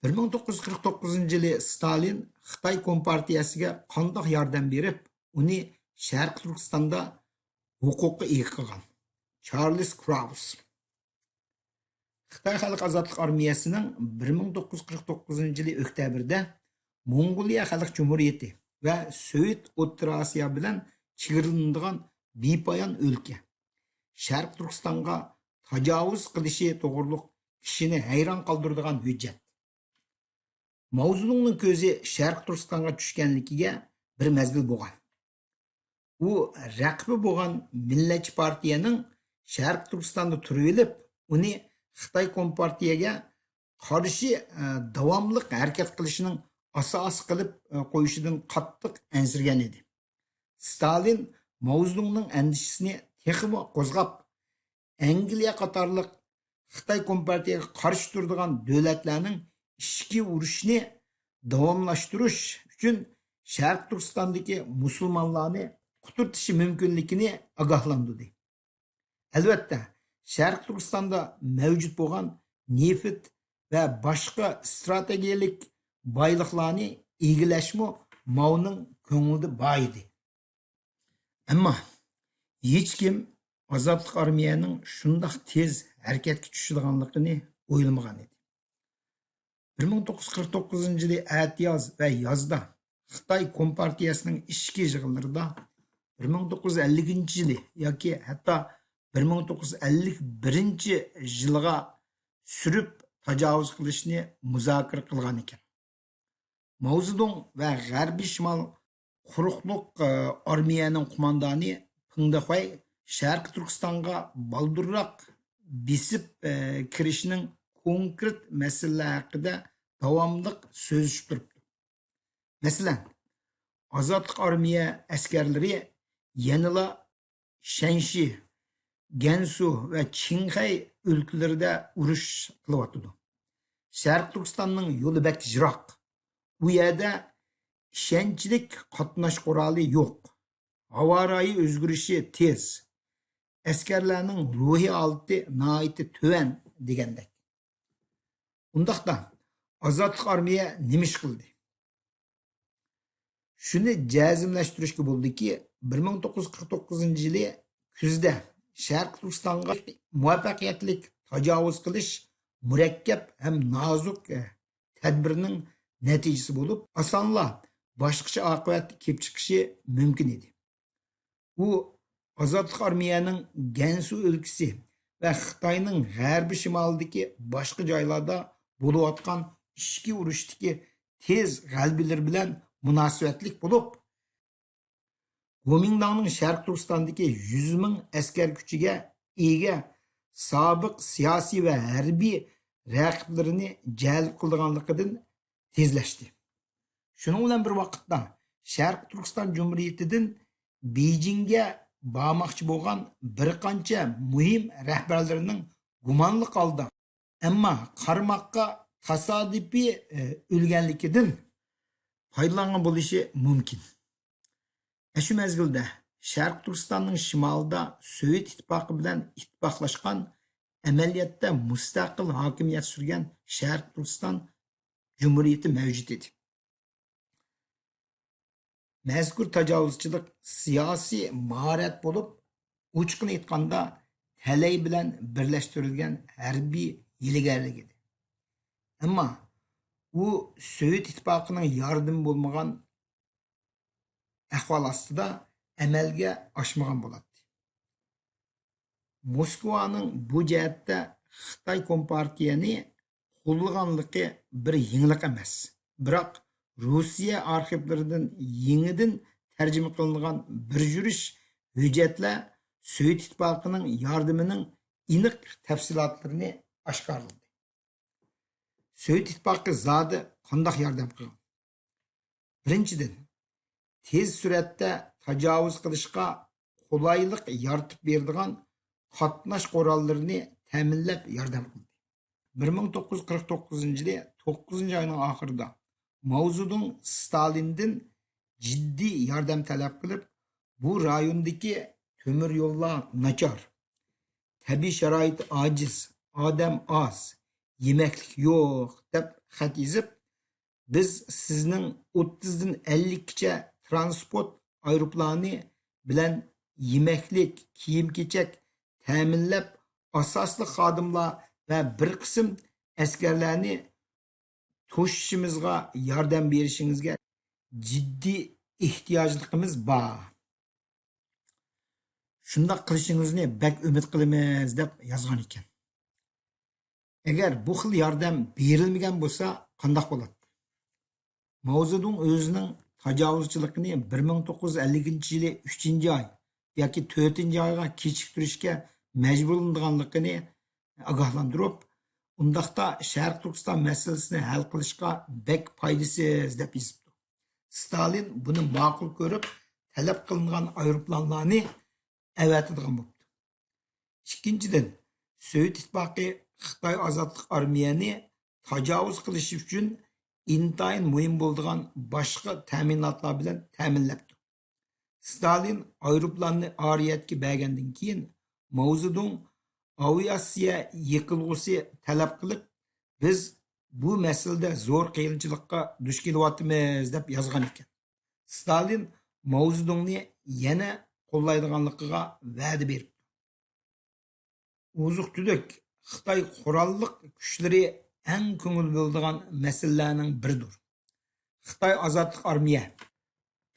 1949-yılı Stalin Xitay Kompartiyasiga qandoq yordam berib, uni Sharq Turkistonda huquqqa ega qilgan. Charles Kraus. Xitay Xalq Ozodlik Armiyasining 1949-yılı oktyabrda Mongoliya Xalq Cumhuriyeti va Sovet O'rta Osiyo bilan chegaralanadigan bepoyon o'lka Sharq Turkistonga tajovuz qilishi to'g'riliq kishini hayron qoldiradigan hujjat. Mao Zedongning ko'zi Sharq Turkistonga tushganligiga bir mezgil bo'lgan. U raqibi bo'lgan Millatchi partiyaning Sharq Turkistonda turib olib, uni Xitoy Kompartiyaga qarshi davomli harakat qilishining asosi qilib qo'yishidan qattiq ansirgan edi. Stalin Mao Zedongning andishisini texmo qo'zg'ab, Angliya qatorliq Xitoy Kompartiyaga qarshi turadigan davlatlarning ichki urushni davomlashtirish uchun Sharq Turkistondagi musulmonlarni quturtishi mumkinligini ogohlantirdi. Albatta, Sharq Turkistonda mavjud bo'lgan neft va boshqa strategiyalik boyliqlarni egallashmi Mao'ning ko'nglida bor edi. Ammo hech kim Ozodlik armiyaning shundoq tez harakatga tushadiganligini o'ylamagan edi. 1949-yılı aytiyoz va yozda Xitoy Kompartiyasining ichki yig'inlarida 1950-yılı yoki hatto 1951-yilga surib tajovuz qilishni muzokara qilgan ekan. Mao Zedong va G'arbiy Shimol quruqliq armiyaning qo'mondoni Peng Dehuay Sharq Turkistonga baldurroq besib kirishning konkret masalalar haqida davomli so'zlashib turibdi. Masalan, Ozodlik armiya askarlari yanada Shanxi, Gansu va Qinghai o'lkalarida urush qilyapti. Sharq Turkistonning yo'li bak yiroq. U yerda ishonchlik qatnash quroli yo'q. Havorayi o'zgarishi tez. Askarlarning ruhiy holati nihoyatda tuvan degandek. Undaqda Ozodlik armiya nima ish qildi? Shuni jazmlashtirishga bo'ldiki, 1949-yili kuzda Sharq Turkistonga muvaffaqiyatli tajovuz qilish murakkab ham nozik tadbirning natijasi bo'lib, osonla boshqacha oqibat kelib chiqishi mumkin edi. U Ozodlik armiyaning Gansu o'lkasi va Xitoyning g'arbiy shimolidagi boshqa joylarda bo'layotgan ichki urushdagi tez g'alabalar bilan munosabatlik bo'lib, Kuomintangning Sharq Turkistondagi 100 ming askar kuchiga ega sobiq siyosiy va harbiy raqiblarini jalb qilganligidan tezlashdi. Shuning bilan bir vaqtda Sharq Turkiston Cumhuriyetidan Beijingga bormoqchi bo'lgan bir qancha muhim rahbarlarning gumonli qoldi. Ammo qarmoqqa tasodifiy o'lganligidan foydalangan bo'lishi mumkin. Shu mezgilda Sharq Turkistonning shimolida Sovet ittifoqi bilan ittifoqlashgan, amaliyotda mustaqil hokimiyat surgan Sharq Turkiston Cumhuriyeti mavjud edi. Mazkur tajovuzchilik siyosiy mahorat bo'lib, uçqin aytganda talay bilan birlashtirilgan harbiy yiligarlik edi. Ammo u Sovet ittifoqining yordami bo'lmagan ahvol ostida amalga oshmagan bo'ladi. Moskvaning bu jihatda Xitoy Kompartiyani qo'llaganligi bir yangilik emas. Biroq Rossiya arxivlaridan yangidan tarjima qilingan bir yurish hujjatlar Sovet ittifoqining yordamining aniq tafsilotlarini oshkorladi. Sovet ittifoqi zodi qanday yordam qilgan? Birinchidan, tez suratda tajovuz qilishga qulaylik yaratib beradigan qatnash qurollarini ta'minlab yordam qildi. 1949-yili 9-oyning oxirida Mao Zedong Stalindan jiddiy yordam talab qilib, bu rayondagi temir yo'llar nachar, tabiiy sharoit ojiz, odam oz, yemaklik yo'q deb xat yazıp, biz sizning 30dan 50gacha transport aeroplani bilan yemeklik, kiyim-kechak ta'minlab, asosli xodimlar va bir qism askarlarni to'shishimizga yordam berishingizga jiddiy ehtiyojligimiz bor. Shundoq qilishingizni bak umid qilamiz deb yozgan ekan. Agar bu xil yordam berilmagan bo'lsa, qandoq bo'ladi? Mao Zedong o'zining tajovuzchiligini 1950-yili 3-oy yoki 4-oyga kechiktirishga majburlanganligini ogohlantirib, undaqda Sharq Turkiston masalasini hal qilishga bek foydasiz deb yozibdi. Stalin buni ma'qul ko'rib, talab qilingan aeroplanlarni avatadigan bo'ldi. Ikkinchidan, Sovet ittifoqi Xitoy ozodlik armiyani tajovuz qilish uchun intayin muhim bo'lgan boshqa ta'minotlar bilan ta'minlabdi. Stalin aeroplanni oriyatga bergandan keyin Mao Zedong aviatsiya yiqilg'usi talab qilib, biz bu masalada zo'r qiyinchilikqa duch kelyapmiz deb yozgan ekan. Stalin Mao Zedongni yana qo'llaydiganligiga va'da berdi. Oziq-tulik Xitoy qurolliq kuchlari eng ko'ngil bo'ladigan masalalarning biridir. Xitoy ozodlik armiya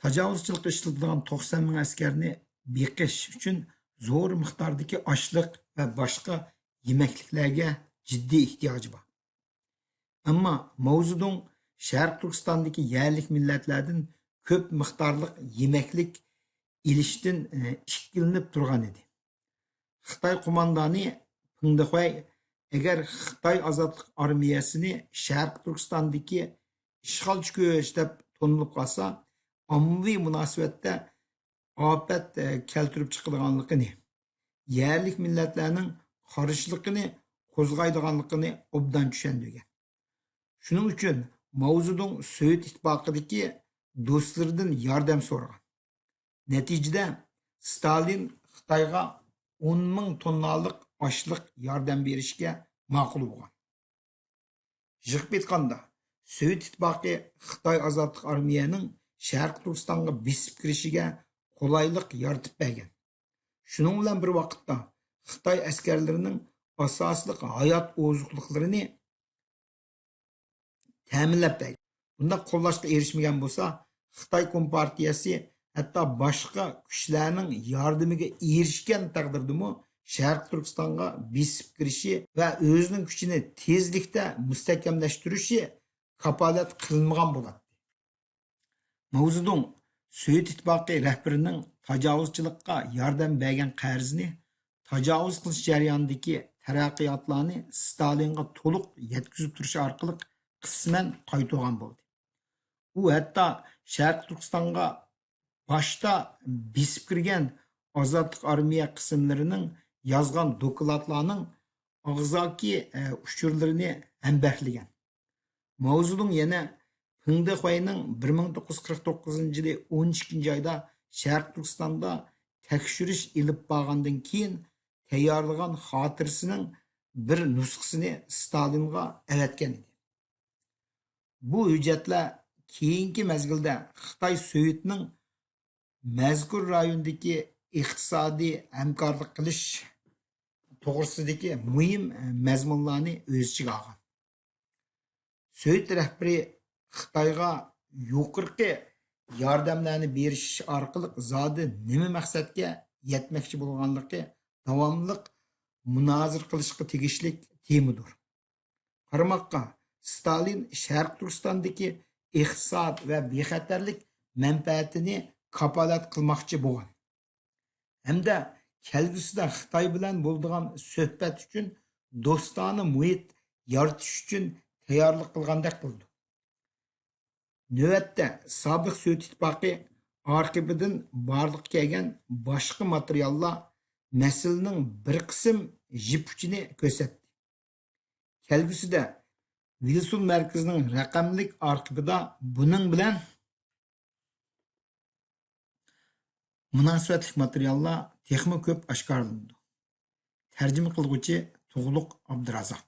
tajovuzchilikda ishlatilgan 90 ming askarni beqish uchun zo'r miqdordagi oshliq va boshqa yemakliklarga jiddiy ehtiyoji bor. Ammo Mao Zedong Sharq Turkistondagi yerlik millatlardan ko'p miqdorli yemaklik ilishdan ikkilanib turgan edi. Xitoy qo'mondoni Peng Dehuay agar Xitoy ozodlik armiyasini Sharq Turkistondagi ishg'olchi kuch deb tonilib qolsa, ommaviy munosabatda ofat keltirib chiqadiganligini, yerlik millatlarning qarshiligini qo'zg'aydiganligini obdan tushundigan. Shuning uchun Mao Zedong Sovet ittifoqidagi do'stlaridan yordam so'ragan. Natijada Stalin Xitoyga 10 ming tonnalik oshliq yordam berishga ma'qul bo'lgan. Jiqib aytganda, Sovet ittifoqi Xitoy ozodlik armiyaning Sharq Turkistonga besib kirishiga qulaylik yaratib bergan. Shuning bilan bir vaqtda Xitoy askarlarining asosli hayot ozuqliklarini ta'minlab bergan. Bunda qo'llashga erishmagan bo'lsa, Xitoy Kompartiyasi hatto boshqa kuchlarning yordamiga erishgan taqdirdami Sharq Turkistonga besib kirishi va o'zining kuchini tezlikda mustahkamlashtirishi kapolat qilinmagan bo'ladi. Mao Zedong Sovet ittifoqi rahbarining tajovuzchilikqa yordam bergan qarzini tajovuz qilish jarayonidagi taraqqiyotlarni Stalinga to'liq yetkazib turish orqali qisman qaytargan bo'ldi. U hatto Sharq Turkistonga boshda besib kirgan ozodlik armiya qismlarining yozgan dokladlarning og'zaki uchurlarini hambahlagan. Mao Zedong yana Peng Dehuayning 1949-yili 12-oyda Sharq Turkistonda tekshirish ilib borgandan keyin tayyorlagan xotirasining bir nusxasini Stalinga avatgan edi. Bu hujjatlar keyingi mezgilda Xitoy Sovetning mazkur rayondagi iqtisodiy hamkorlik qilish to'g'risidagi muhim mazmunlarni o'z ichiga olgan. Sovet rahbari Xitoyga yuqorqi yordamlarni berish orqali zodi nima maqsadga yetmoqchi bo'lganligi davomli munozara qilishga tegishli temadir. Qaramoqqa Stalin Sharq Turkistondagi iqtisod va bexatarlik manfaatini kapolat qilmoqchi bo'lgan. Hamda kelgusida Xitoy bilan bo'ladigan suhbat uchun do'stona muhit yaratish uchun tayyorlik qilgandek qildi. Növətdə Sobiq Sovet ittifoqi arxividan barliq kelgan boshqa materiallar masalaning bir qism jipuchini ko'rsatdi. Kelgusida Wilson markazining raqamlik arxivida buning bilan munosabatli materiallar texmi ko'p oshkorlandi. Tarjima qilguvchi Tug'luq Abdurazzoq.